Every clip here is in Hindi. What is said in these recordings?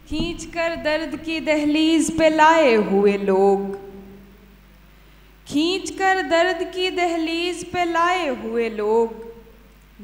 खींच कर दर्द की दहलीज पे लाए हुए लोग, खींच कर दर्द की दहलीज पे लाए हुए लोग,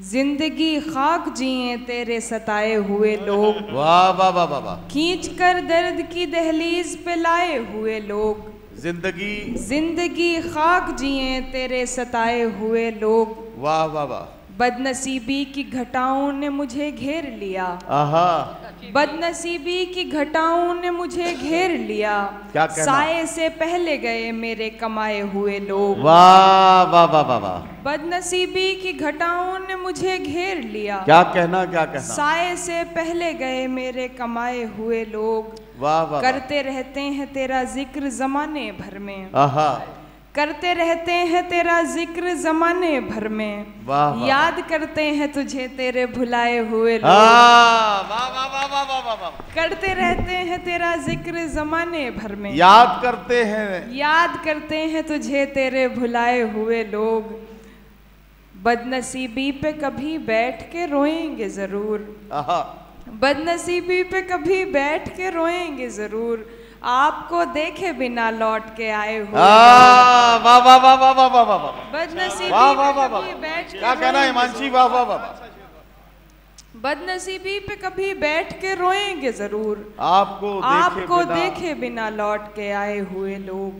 जिंदगी खाक जिए तेरे सताए हुए लोग। वाह वाह वाह वाह वाह। खींच कर दर्द की दहलीज पे लाए हुए लोग, जिंदगी खाक जिए तेरे सताए हुए लोग। वाह वाह वाह। बदनसीबी की घटाओं ने मुझे घेर लिया, आहा। बदनसीबी की घटाओं ने मुझे घेर लिया, क्या कहना? साए से पहले गए मेरे कमाए हुए लोग। वाह वाह वाह वाह वाह। बदनसीबी की घटाओं ने मुझे घेर लिया, क्या कहना क्या कहना? साए से पहले गए मेरे कमाए हुए लोग। वाह वाह। करते रहते हैं तेरा जिक्र जमाने भर में, आहा। करते रहते हैं तेरा जिक्र जमाने भर में, वाह वाह। याद करते हैं तुझे तेरे भुलाए हुए लोग। वाह वाह वाह वाह वाह वाह। करते रहते हैं तेरा जिक्र जमाने भर में, याद करते हैं, याद करते हैं तुझे तेरे भुलाए हुए लोग। बदनसीबी पे कभी बैठ के रोएंगे जरूर, आहा। बदनसीबी पे कभी बैठ के रोएंगे जरूर, आपको देखे बिना लौट के आए हुए। वाह वाह वाह वाह वाह वाह वाह वाह। बदनसीबी वाह वाह पे वाह कभी वाह। बैठ के क्या कहना है हिमांशी? वाह वाह वाह। बदनसीबी पे कभी बैठ के रोएंगे जरूर, आपको देखे बिना लौट के आए हुए लोग।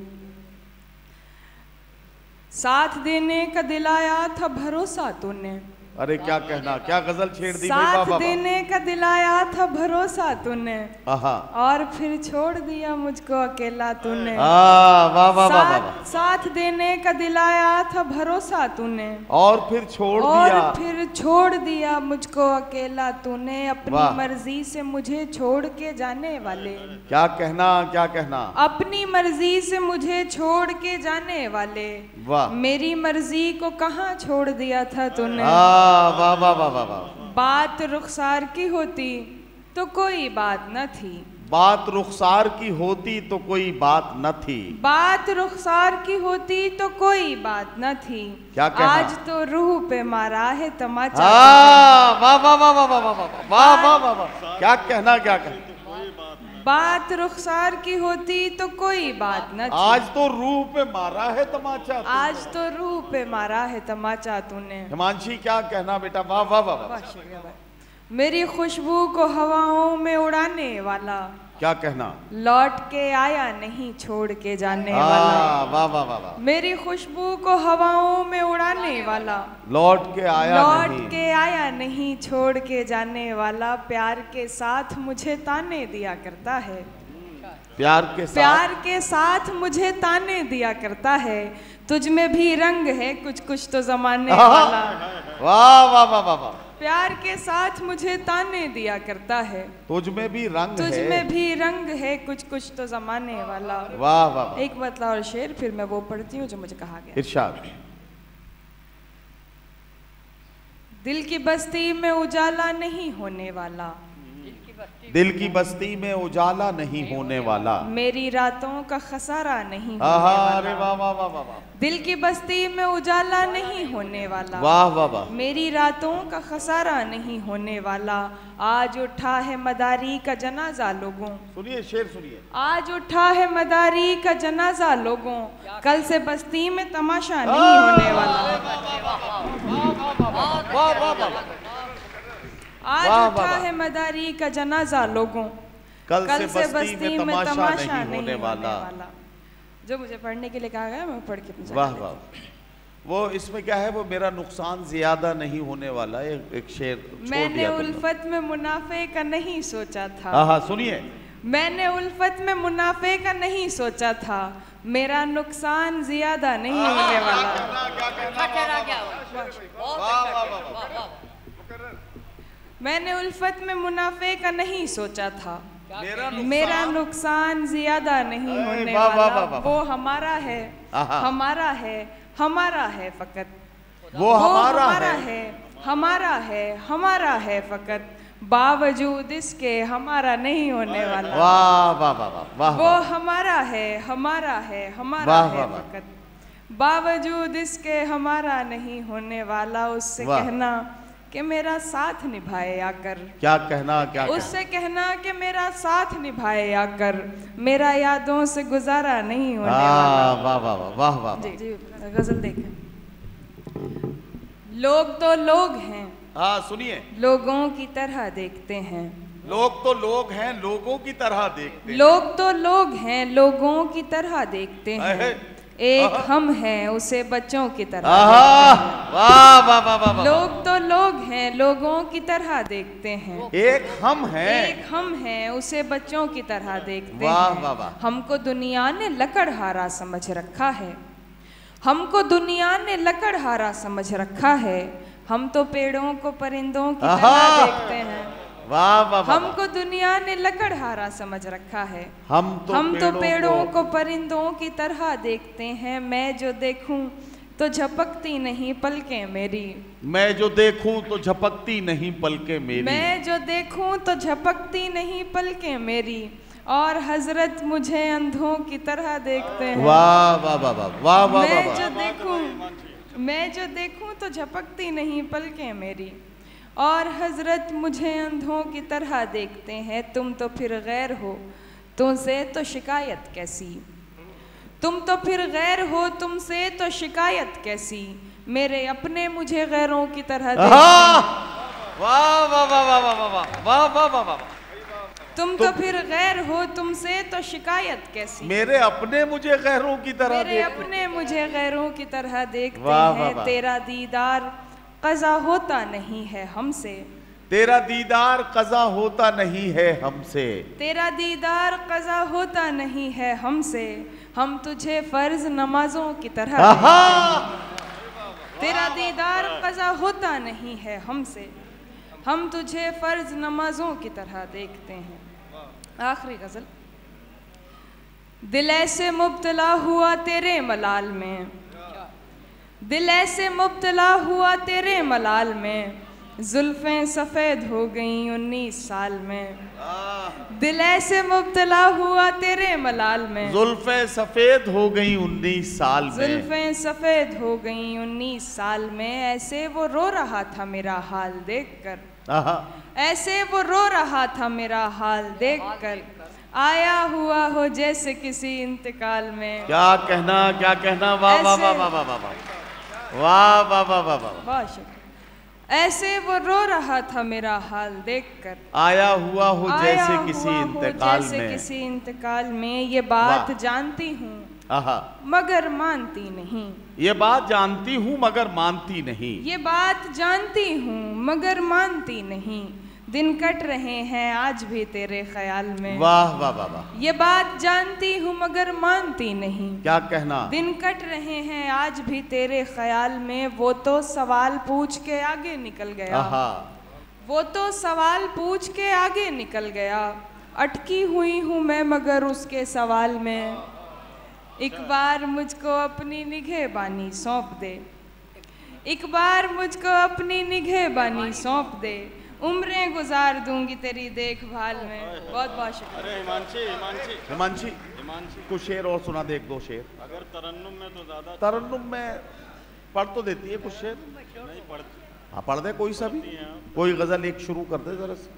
साथ देने का दिलाया था भरोसा तूने, अरे क्या कहना, क्या गजल छेड़ दी भाई। साथ वाह वाह। देने का दिलाया था भरोसा तूने, आहा। और फिर छोड़ दिया मुझको अकेला तूने। वाह वाह वाह वाह। साथ देने का दिलाया था भरोसा तूने, और फिर छोड़ दिया मुझको अकेला तूने। अपनी वाह। मर्जी से मुझे छोड़ के जाने वाले, क्या कहना क्या कहना? अपनी मर्जी से मुझे छोड़ के जाने वाले, वाह। मेरी मर्जी को कहाँ छोड़ दिया था तूने। वाह वाह वाह वाह वाह। बात रुखसार की होती तो कोई बात न थी, बात रुखसार की होती तो कोई बात न थी, बात रुखसार की होती तो कोई बात न थी। क्या कहना? आज तो रूह पे मारा है तमाचा। वाह वाह वाह वाह वाह वाह वाह वाह वाह। क्या कहना क्या कहना? बात रुखसार की होती तो कोई बात न थी, आज तो रूह पे मारा है तमाचा, आज तो रूह पे मारा है तमाचा तूने। हिमांशी क्या कहना बेटा? वाह वाह वाह वाह। मेरी खुशबू को हवाओं में उड़ाने वाला, क्या कहना? लौट के आया नहीं छोड़ के जाने वाला। वाह वाह वाह वाह। मेरी खुशबू को हवाओं में उड़ाने वाला, लौट के आया नहीं छोड़ के जाने वाला। प्यार के साथ मुझे ताने दिया करता है, प्यार के साथ मुझे ताने दिया करता है। तुझ में भी रंग है कुछ कुछ तो जमाने वाला। वाह वाह वाह वाह वाह। प्यार के साथ मुझे ताने दिया करता है, तुझ में भी रंग है कुछ कुछ तो जमाने वाला। वाह वाह। एक बतला और शेर, फिर मैं वो पढ़ती हूँ जो मुझे कहा गया। इरशाद। दिल की बस्ती में उजाला नहीं होने वाला, दिल की बस्ती में उजाला नहीं होने वाला, मेरी रातों का खसारा नहीं होने वाला। अरे वाह वाह वाह वाह। दिल की बस्ती में उजाला नहीं होने वाला, वाह वाह वाह। मेरी रातों का खसारा नहीं होने वाला। आज उठा है मदारी का जनाजा लोगों, सुनिए शेर सुनिए। आज उठा है मदारी का जनाजा लोगों, कल से बस्ती में तमाशा नहीं होने वाला। आज उठा है मदारी का जनाजा लोगों, कल से बस्ती में तमाशा नहीं होने वाला। जो मुझे पढ़ने के लिए कहा गया मैं पढ़ के। वाह वाह। वो इसमें क्या है, वो मेरा नुकसान ज्यादा नहीं होने वाला है। एक शेर मैंने उल्फत में मुनाफे का नहीं सोचा था। हाँ सुनिए। मैंने उल्फत में मुनाफे का नहीं सोचा था, मेरा नुकसान ज्यादा नहीं होने वाला। मैंने उल्फत में मुनाफे का नहीं सोचा था, मेरा नुकसान ज्यादा नहीं होने वाला। वो हमारा है, हमारा है, हमारा है फकत, वो हमारा है, हमारा है, हमारा है फकत, बावजूद इसके हमारा नहीं होने वाला। वाह वाह वाह वाह। वो हमारा है, हमारा है, हमारा है फकत, बावजूद इसके हमारा नहीं होने वाला। उससे कहना कि मेरा साथ निभाए आकर। क्या कहना, क्या उससे कहना कि मेरा साथ निभाए आकर, मेरा यादों से गुजारा नहीं होने वाला। वाह वाह वाह वाह वाह। जी गजल देखें। लोग तो लोग हैं, हाँ सुनिए, लोगों की तरह देखते हैं। लोग तो लोग हैं, लोगों की तरह देखते हैं। लोग तो लोग हैं, लोगों की तरह देखते हैं। एक हम हैं, उसे बच्चों की तरह देखते हैं। वाह वाह वाह वाह। लोग तो लोग हैं, लोगों की तरह देखते हैं। एक हम हैं, एक हम हैं, उसे बच्चों की तरह देखते वाह हैं। वाह वाह। हमको दुनिया ने लकड़हारा समझ रखा है, हमको दुनिया ने लकड़हारा समझ रखा है। हम तो पेड़ों को परिंदों की तरह देखते हैं। वाह वाह वाह। हमको दुनिया ने लकड़हारा समझ रखा है, हम तो पेड़ों को परिंदों की तरह देखते हैं। मैं जो देखूं तो झपकती नहीं पलकें मेरी, मैं जो देखूं तो झपकती नहीं पलकें मेरी, मैं जो देखूं तो झपकती नहीं पलकें मेरी। और हजरत मुझे अंधों की तरह देखते हैं। वाह वाह वाह वाह वाह वाह। मैं जो देखूं तो झपकती नहीं पलकें मेरी, और हजरत मुझे अंधों की तरह देखते हैं। तुम तो फिर गैर हो, तुमसे तो शिकायत कैसी, तुम तो फिर गैर हो, तुमसे तो शिकायत कैसी। मेरे अपने मुझे गैरों की तरह देखते हैं। वाह वाह वाह वाह वाह वाह वाह वाह वाह। तुम तो फिर गैर हो, तुमसे तो शिकायत कैसी। मेरे अपने मुझे गैरों की तरह, मेरे अपने मुझे गैरों की तरह देखते हैं। तेरा दीदार क़ज़ा होता नहीं है हमसे, तेरा दीदार क़ज़ा होता नहीं है हमसे, तेरा दीदार क़ज़ा होता नहीं है हमसे। हम तुझे फ़र्ज नमाजों की तरह, तेरा दीदार क़ज़ा होता नहीं है हमसे। हम तुझे फ़र्ज नमाजों की तरह देखते हैं। आखिरी गज़ल। दिल ऐसे मुब्तला हुआ तेरे मलाल में, दिल ऐसे मुब्तला हुआ तेरे मलाल में, जुल्फ़ें सफ़ेद हो गईं 19 साल में। दिल ऐसे मुब्तला हुआ तेरे मलाल में, जुल्फ़ें सफ़ेद हो गईं 19 साल में, जुल्फ़ें सफ़ेद हो गईं 19 साल में। ऐसे वो रो रहा था मेरा हाल देखकर, ऐसे वो रो रहा था मेरा हाल देखकर। आया हुआ हो जैसे किसी इंतकाल में। क्या कहना, क्या कहना। वाह वाह वाह वाह वाह वाह वाह वाह वाह वाह। ऐसे वो रो रहा था मेरा हाल देखकर। आया हुआ हो जैसे किसी इंतकाल में, जैसे किसी इंतकाल में। ये बात जानती हूँ मगर मानती नहीं, ये बात जानती हूँ मगर मानती नहीं, ये बात जानती हूँ मगर मानती नहीं। दिन कट रहे हैं आज भी तेरे ख्याल में। वाह वाह वाह वाह। ये बात जानती हूँ मगर मानती नहीं। क्या कहना। दिन कट रहे हैं आज भी तेरे ख्याल में। वो तो सवाल पूछ के आगे निकल गया, वो तो सवाल पूछ के आगे निकल गया। अटकी हुई हूँ मैं मगर उसके सवाल में। एक बार मुझको अपनी निगहबानी सौंप दे, एक बार मुझको अपनी निगहबानी सौंप दे। उम्रें गुजार दूंगी तेरी देखभाल में। बहुत बहुत शुक्रिया। अरे हिमांशी कुछ शेर और सुना दे, एक दो शेर। अगर तरन्नुम में तो ज्यादा, तरन्नुम में पढ़ तो देती है कुछ शेर। नहीं पढ़ती। हाँ पढ़ दे कोई सा भी, कोई गजल एक शुरू कर दे जरा से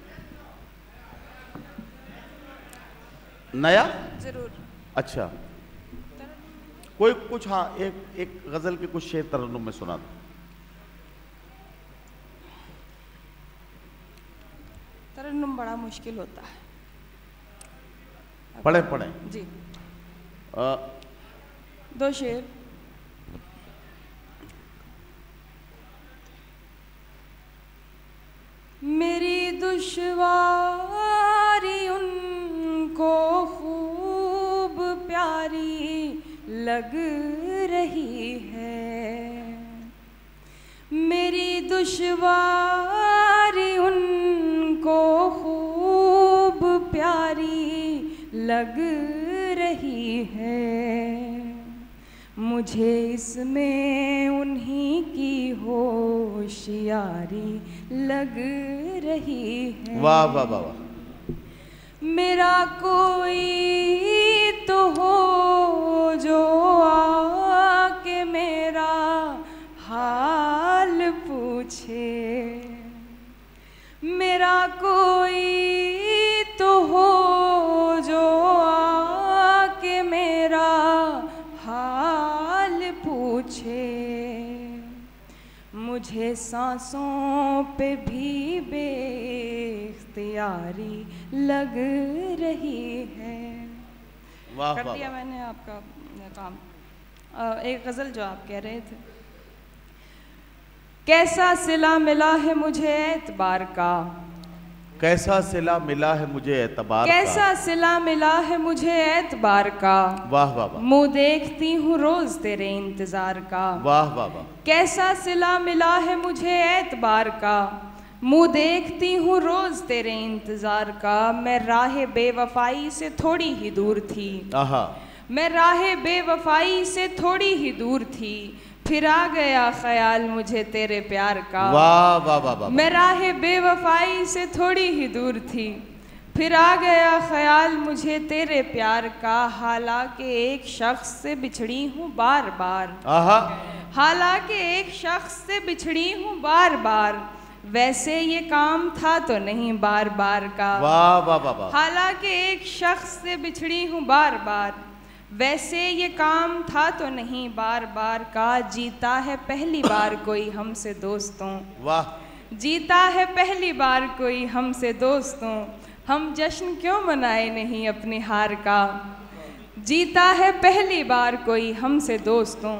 नया। जरूर। अच्छा कोई कुछ, हाँ एक गजल के कुछ शेर तरन्नुम में सुना दो। तरन्नुम बड़ा मुश्किल होता है। पढ़े पढ़े जी। दो शेर। मेरी दुश्वारी उनको खूब प्यारी लग रही है, मेरी दुश्वारी उनको खूब प्यारी लग रही है। मुझे इसमें उन्हीं की होशियारी लग रही है। वाह वाह वाह वाह। मेरा कोई तो हो जो आके मेरा हाल पूछे, मुझे सांसों पे भी बेख्तियारी लग रही है। वाह कर वाह दिया मैंने आपका काम। एक गज़ल जो आप कह रहे थे, कैसा सिला मिला है मुझे एतबार का, कैसा सिला मिला है मुझे एतबार कैसा सिला मिला है मुझे एतबार का, वाह वाह वाह, मुँह देखती हूँ रोज तेरे इंतजार का, वाह वाह वाह, कैसा सिला मिला है मुझे एतबार का, मुँह देखती हूँ रोज तेरे इंतजार का। मैं राह बेवफाई से थोड़ी ही दूर थी, आहा, मैं राह बेवफाई से थोड़ी ही दूर थी, फिर आ गया ख्याल मुझे तेरे प्यार का। वाह वाह वाह वाह, मैं राह बेवफाई से थोड़ी ही दूर थी, फिर आ गया ख्याल मुझे तेरे प्यार का। हालांकि एक शख्स से बिछड़ी हूँ बार बार, आहा, हालांकि एक शख्स से बिछड़ी हूँ बार बार, वैसे ये काम था तो नहीं बार बार का। वाह वाह वाह वाह, हालांकि एक शख्स से बिछड़ी हूँ बार बार, वैसे ये काम था तो नहीं बार बार का। जीता है पहली बार कोई हमसे दोस्तों, वाह, जीता है पहली बार कोई हमसे दोस्तों, हम जश्न क्यों मनाए नहीं अपनी हार का। जीता है पहली बार कोई हमसे दोस्तों,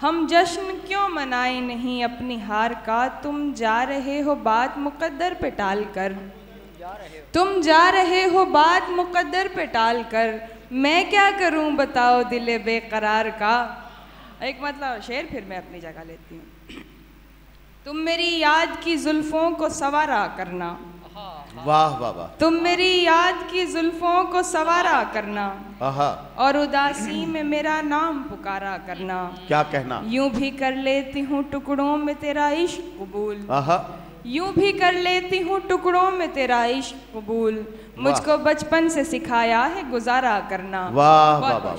हम जश्न क्यों मनाए नहीं अपनी हार का। तुम जा रहे हो बात मुकद्दर पे टाल कर, तुम जा रहे हो बात मुकद्दर पे टाल कर, मैं क्या करूं बताओ दिले बेकरार का। एक मतलब शेर फिर मैं अपनी जगह लेती हूँ। तुम मेरी याद की जुल्फों को सवारा करना, वाह वाह वाह, तुम मेरी याद की जुल्फों को सवारा करना, आहा, और उदासी में मेरा नाम पुकारा करना। क्या कहना, यूं भी कर लेती हूँ टुकड़ों में तेरा इश्क कबूल, आहा, यूं भी कर लेती हूँ टुकड़ों में तेरा इश्क कबूल, मुझको बचपन से सिखाया है गुजारा करना। वाह वाह वाह।